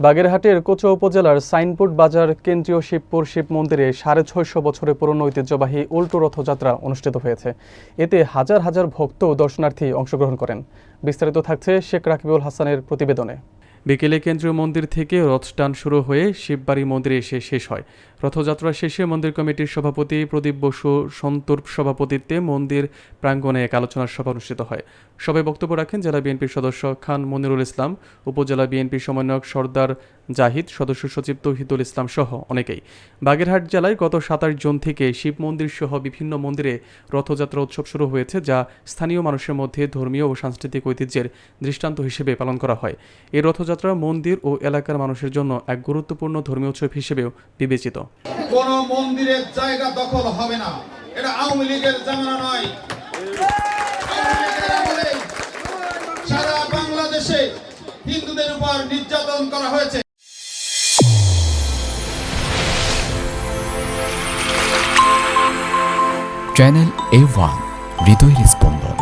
বাগেরহাটের কোচো উপজেলার সাইনপুট বাজার কেন্দ্রীয় শিবপুর শিব মন্দিরে 650 বছরের পুরনো ঐতিহ্যবাহী উল্টো রথযাত্রা অনুষ্ঠিত হয়েছে। এতে হাজার হাজার ভক্ত ও দর্শনার্থী অংশগ্রহণ করেন। বিস্তারিত থাকছে শেখ রাকিবুল হাসানের প্রতিবেদনে। বিকেলে কেন্দ্রীয় মন্দির থেকে রথটান শুরু হয়ে শিববাড়ি মন্দিরে এসে শেষ হয়। রথযাত্রা শেষে মন্দির কমিটির সভাপতি প্রদীপ বসু সন্তর সভাপতিত্বে মন্দির প্রাঙ্গণে এক আলোচনা সভা অনুষ্ঠিত হয়। সবাই বক্তব্য রাখেন জেলা বিএনপির সদস্য খান মনিরুল ইসলাম, উপজেলা বিএনপির সমন্বয়ক সর্দার জাহিদ, সদস্য সচিব তৌহিদুল ইসলাম সহ অনেকেই। বাগেরহাট জেলায় গত 27 জুন থেকে শিব মন্দির সহ বিভিন্ন মন্দিরে রথযাত্রা উৎসব শুরু হয়েছে, যা স্থানীয় মানুষের মধ্যে ধর্মীয় ও সাংস্কৃতিক ঐতিহ্যের দৃষ্টান্ত হিসেবে পালন করা হয়। এই রথযাত্রা মন্দির ও এলাকার মানুষের জন্য এক গুরুত্বপূর্ণ ধর্মীয় উৎসব হিসেবেও বিবেচিত। কোন মন্দিরের জায়গা দখল হবে না, এটা আওয়ামী লীগের জামানা নয়। সারা বাংলাদেশে হিন্দুদের উপর নির্যাতন করা হয়েছে। চ্যানেল A1 হৃদয়ের স্পন্দন।